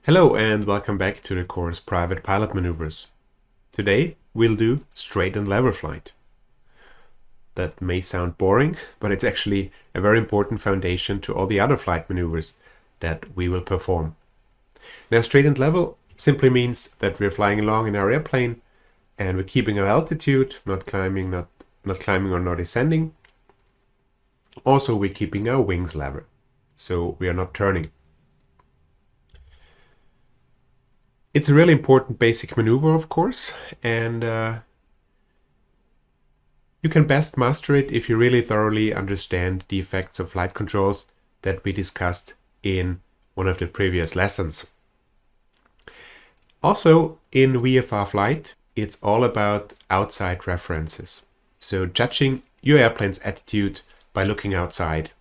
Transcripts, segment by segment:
Hello and welcome back to the course Private Pilot Maneuvers. Today we'll do straight and level flight. That may sound boring, but it's actually a very important foundation to all the other flight maneuvers that we will perform. Now, straight and level simply means that we're flying along in our airplane and we're keeping our altitude, not climbing or not descending. Also, we're keeping our wings level, so we are not turning. It's a really important basic maneuver, of course, and you can best master it if you really thoroughly understand the effects of flight controls that we discussed in one of the previous lessons. Also, in VFR flight, it's all about outside references. So judging your airplane's attitude by looking outside.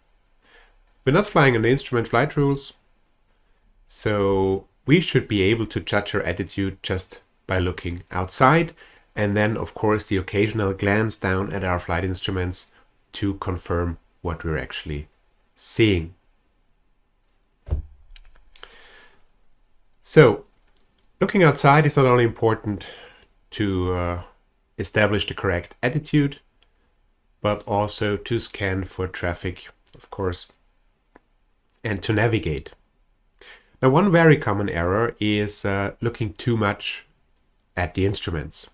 We're not flying on the instrument flight rules, so we should be able to judge our attitude just by looking outside, and then of course the occasional glance down at our flight instruments to confirm what we're actually seeing. So looking outside is not only important to establish the correct attitude, but also to scan for traffic, of course, and to navigate. Now, one very common error is looking too much at the instruments.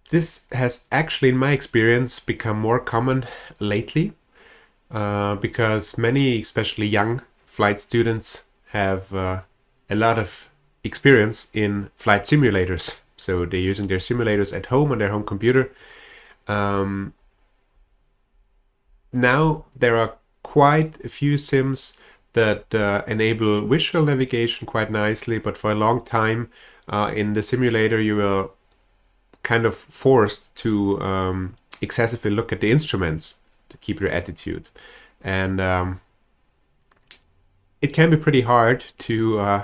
This has actually, in my experience, become more common lately because many, especially young flight students, have a lot of experience in flight simulators. So they're using their simulators at home on their home computer. Now there are quite a few sims that enable visual navigation quite nicely, but for a long time in the simulator you were kind of forced to excessively look at the instruments to keep your attitude, and it can be pretty hard to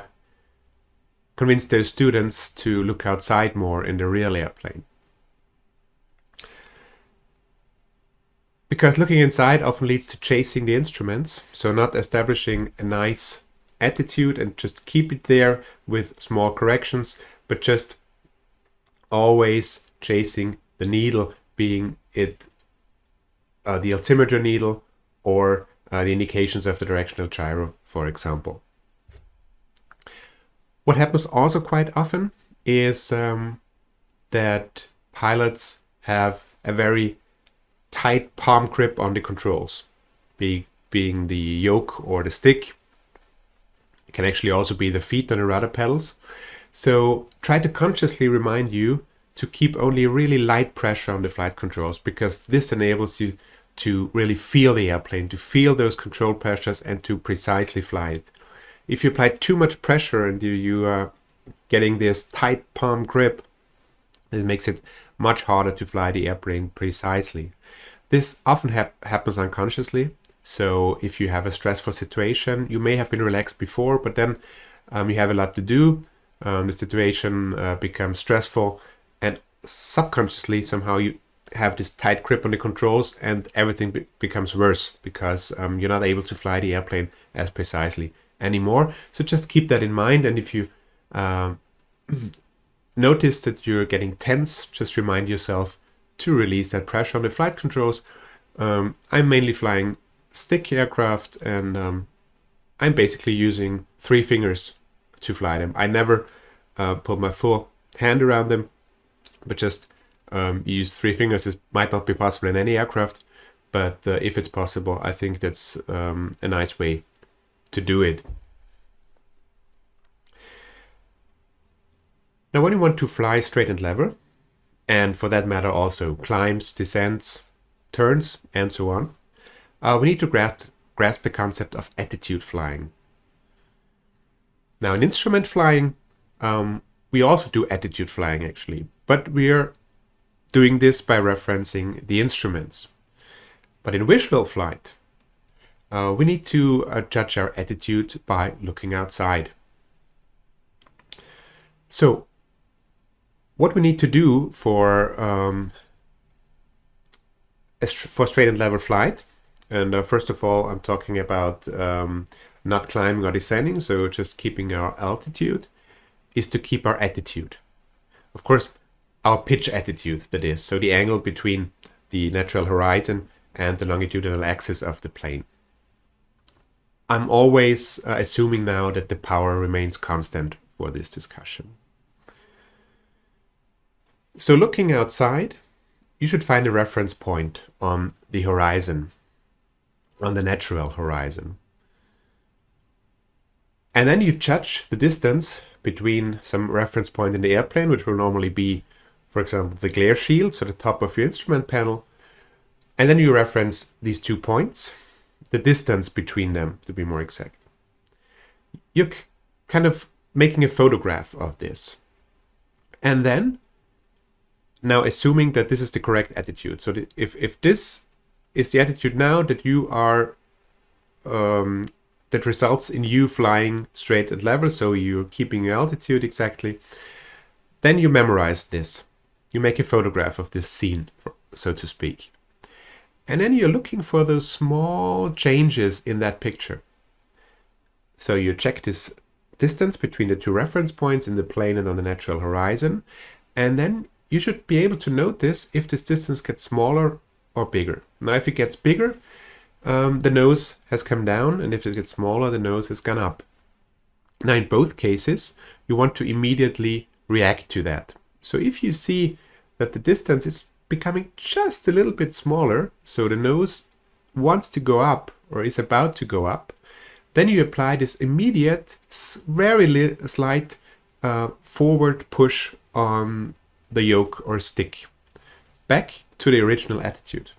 convince those students to look outside more in the real airplane. Because looking inside often leads to chasing the instruments, so not establishing a nice attitude and just keep it there with small corrections, but just always chasing the needle, being it the altimeter needle or the indications of the directional gyro, for example. What happens also quite often is that pilots have a very tight palm grip on the controls, being the yoke or the stick. It can actually also be the feet on the rudder pedals. So try to consciously remind you to keep only really light pressure on the flight controls, because this enables you to really feel the airplane, to feel those control pressures and to precisely fly it. If you apply too much pressure and you are getting this tight palm grip, it makes it much harder to fly the airplane precisely. This often happens unconsciously. So if you have a stressful situation, you may have been relaxed before, but then you have a lot to do. The situation becomes stressful, and subconsciously somehow you have this tight grip on the controls, and everything becomes worse because you're not able to fly the airplane as precisely anymore. So just keep that in mind, and if you notice that you're getting tense, just remind yourself to release that pressure on the flight controls. I'm mainly flying stick aircraft, and I'm basically using 3 fingers to fly them. I never put my full hand around them, but just use 3 fingers. It might not be possible in any aircraft, but if it's possible, I think that's a nice way to do it. Now, when you want to fly straight and level, and for that matter also climbs, descents, turns, and so on, we need to grasp the concept of attitude flying. Now, in instrument flying, we also do attitude flying actually, but we're doing this by referencing the instruments. But in visual flight, we need to judge our attitude by looking outside. So what we need to do for straight and level flight, and first of all I'm talking about not climbing or descending, so just keeping our altitude, is to keep our attitude. Of course, our pitch attitude, that is, so the angle between the natural horizon and the longitudinal axis of the plane. I'm always assuming now that the power remains constant for this discussion. So looking outside, you should find a reference point on the horizon, on the natural horizon. And then you judge the distance between some reference point in the airplane, which will normally be, for example, the glare shield, so the top of your instrument panel. And then you reference these 2 points, the distance between them, to be more exact. You're kind of making a photograph of this. And then, now assuming that this is the correct attitude. So if this is the attitude now that you are, that results in you flying straight and level, so you're keeping your altitude exactly, then you memorize this. You make a photograph of this scene, so to speak. And then you're looking for those small changes in that picture. So you check this distance between the 2 reference points in the plane and on the natural horizon. And then you should be able to notice if this distance gets smaller or bigger. Now, if it gets bigger, the nose has come down, and if it gets smaller, the nose has gone up. Now, in both cases, you want to immediately react to that. So if you see that the distance is becoming just a little bit smaller, so the nose wants to go up or is about to go up, then you apply this immediate, very slight forward push on the yoke or stick back to the original attitude.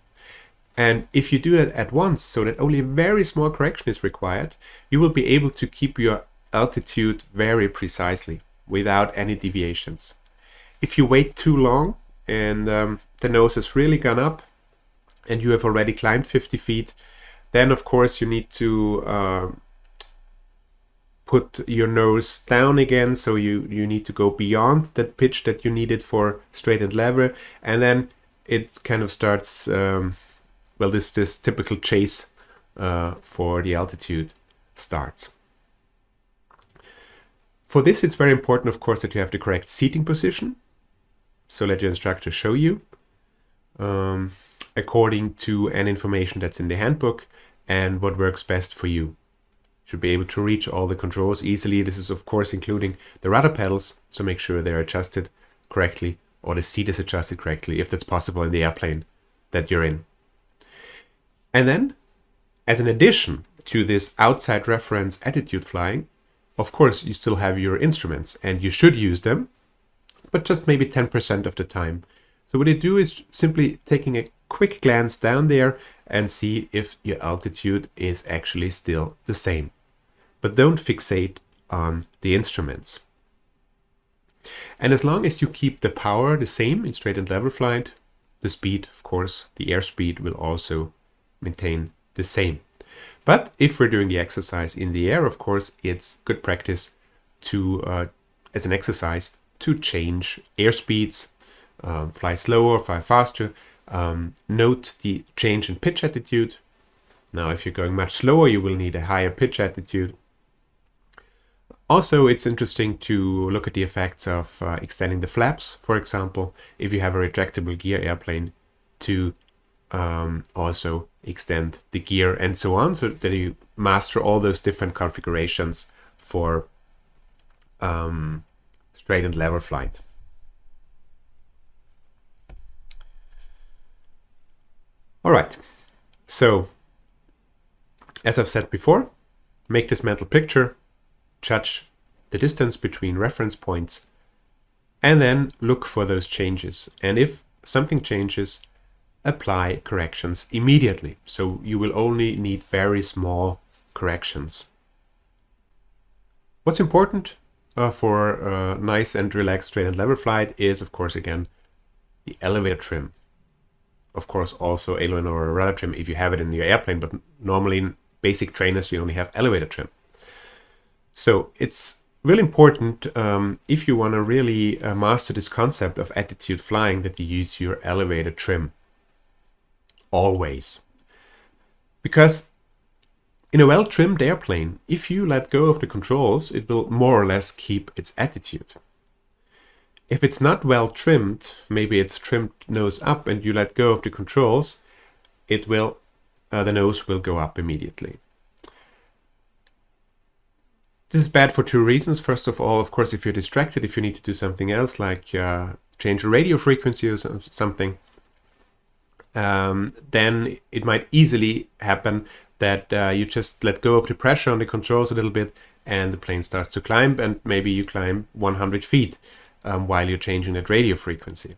And if you do that at once, so that only a very small correction is required, you will be able to keep your altitude very precisely without any deviations. If you wait too long and the nose has really gone up and you have already climbed 50 feet, then of course you need to put your nose down again, so you need to go beyond that pitch that you needed for straight and level, and then it kind of starts, this typical chase for the altitude starts. For this, it's very important, of course, that you have the correct seating position. So let your instructor show you according to an information that's in the handbook and what works best for you. You should be able to reach all the controls easily. This is, of course, including the rudder pedals, so make sure they're adjusted correctly or the seat is adjusted correctly, if that's possible in the airplane that you're in. And then, as an addition to this outside reference attitude flying, of course, you still have your instruments and you should use them, but just maybe 10% of the time. So what you do is simply taking a quick glance down there and see if your altitude is actually still the same. But don't fixate on the instruments. And as long as you keep the power the same in straight and level flight, the speed, of course, the airspeed will also maintain the same. But if we're doing the exercise in the air, of course, it's good practice to, as an exercise, to change airspeeds, fly slower, fly faster, note the change in pitch attitude. Now, if you're going much slower, you will need a higher pitch attitude. Also, it's interesting to look at the effects of extending the flaps, for example, if you have a retractable gear airplane, to also extend the gear and so on, so that you master all those different configurations for straight and level flight. All right, so as I've said before, make this mental picture, judge the distance between reference points, and then look for those changes. And if something changes, apply corrections immediately. So you will only need very small corrections. What's important for nice and relaxed straight and level flight is, of course, again, the elevator trim. Of course, also aileron or rudder trim if you have it in your airplane, but normally in basic trainers you only have elevator trim. So it's really important if you want to really master this concept of attitude flying, that you use your elevator trim always. Because In a well-trimmed airplane, if you let go of the controls, it will more or less keep its attitude. If it's not well trimmed, maybe it's trimmed nose up and you let go of the controls, it will, the nose will go up immediately. This is bad for two reasons. First of all, of course, if you're distracted, if you need to do something else, like change a radio frequency or something, then it might easily happen that you just let go of the pressure on the controls a little bit and the plane starts to climb, and maybe you climb 100 feet while you're changing that radio frequency.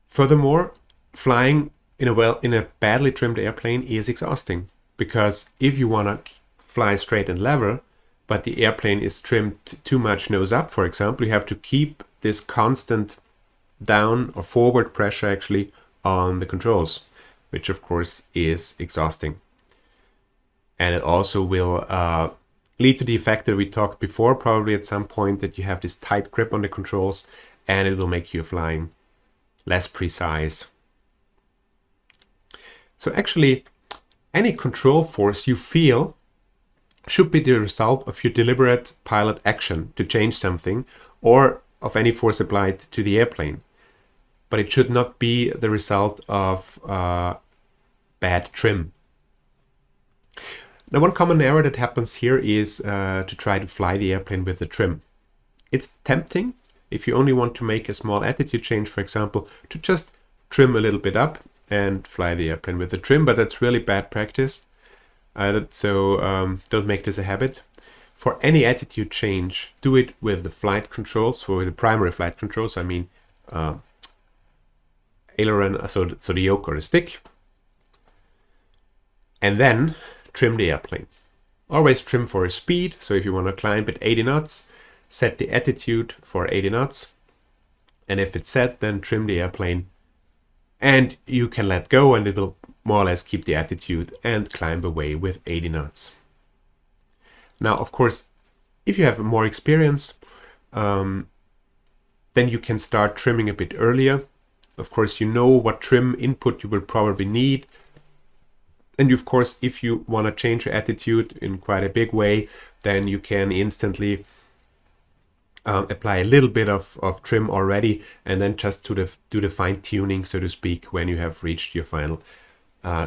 Furthermore, flying in a badly trimmed airplane is exhausting, because if you want to fly straight and level, but the airplane is trimmed too much nose up, for example, you have to keep this constant down or forward pressure actually on the controls, which of course is exhausting. And it also will lead to the effect that we talked before, probably at some point, that you have this tight grip on the controls and it will make your flying less precise. So actually, any control force you feel should be the result of your deliberate pilot action to change something, or of any force applied to the airplane. But it should not be the result of bad trim. Now, one common error that happens here is to try to fly the airplane with the trim. It's tempting, if you only want to make a small attitude change, for example, to just trim a little bit up and fly the airplane with the trim, but that's really bad practice. So don't make this a habit. For any attitude change, do it with the flight controls, or with the primary flight controls. I mean, aileron, so the yoke or the stick, and then trim the airplane. Always trim for a speed. So if you want to climb at 80 knots, set the attitude for 80 knots. And if it's set, then trim the airplane. And you can let go and it will more or less keep the attitude and climb away with 80 knots. Now, of course, if you have more experience, then you can start trimming a bit earlier. Of course, you know what trim input you will probably need. And of course, if you want to change your attitude in quite a big way, then you can instantly apply a little bit of trim already, and then just do the fine tuning, so to speak, when you have reached your final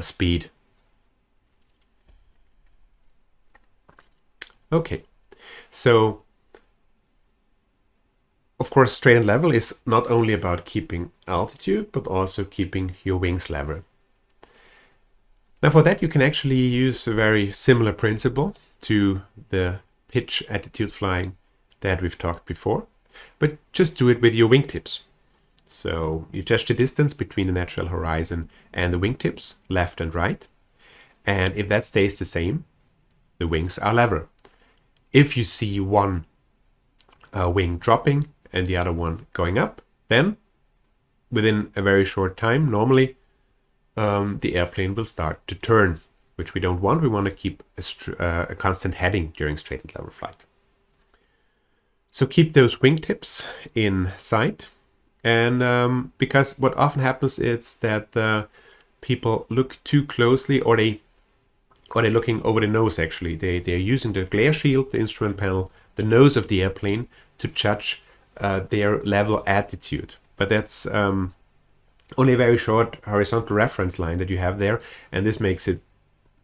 speed. Okay, so of course, straight and level is not only about keeping altitude, but also keeping your wings level. Now for that, you can actually use a very similar principle to the pitch attitude flying that we've talked before, but just do it with your wingtips. So you judge the distance between the natural horizon and the wingtips, left and right. And if that stays the same, the wings are level. If you see one wing dropping and the other one going up, then within a very short time, normally the airplane will start to turn, which we don't want. We want to keep a constant heading during straight and level flight. So keep those wingtips in sight. And because what often happens is that people look too closely, or they're looking over the nose actually. They're using the glare shield, the instrument panel, the nose of the airplane to judge their level attitude. But that's only a very short horizontal reference line that you have there, and this makes it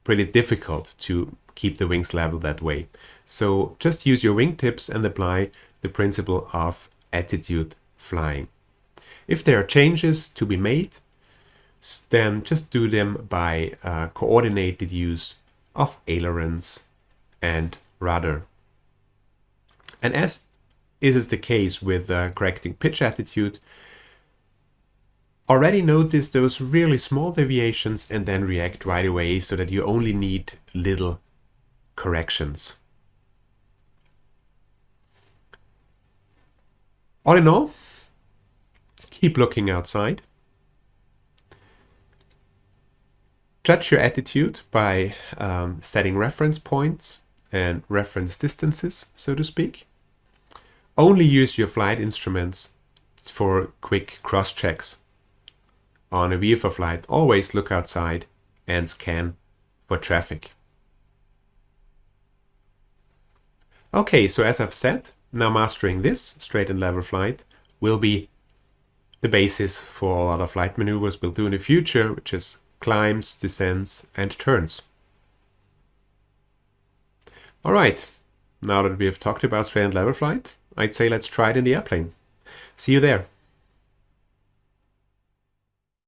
pretty difficult to keep the wings level that way. So just use your wingtips and apply the principle of attitude flying. If there are changes to be made, then just do them by coordinated use of ailerons and rudder. And as is the case with correcting pitch attitude, already notice those really small deviations and then react right away, so that you only need little corrections. All in all, keep looking outside. Judge your attitude by setting reference points and reference distances, so to speak. Only use your flight instruments for quick cross-checks. On a VFR flight, always look outside and scan for traffic. Okay, so as I've said, now mastering this, straight and level flight, will be the basis for all other flight maneuvers we'll do in the future, which is climbs, descents, and turns. Alright, now that we have talked about straight and level flight, I'd say let's try it in the airplane. See you there.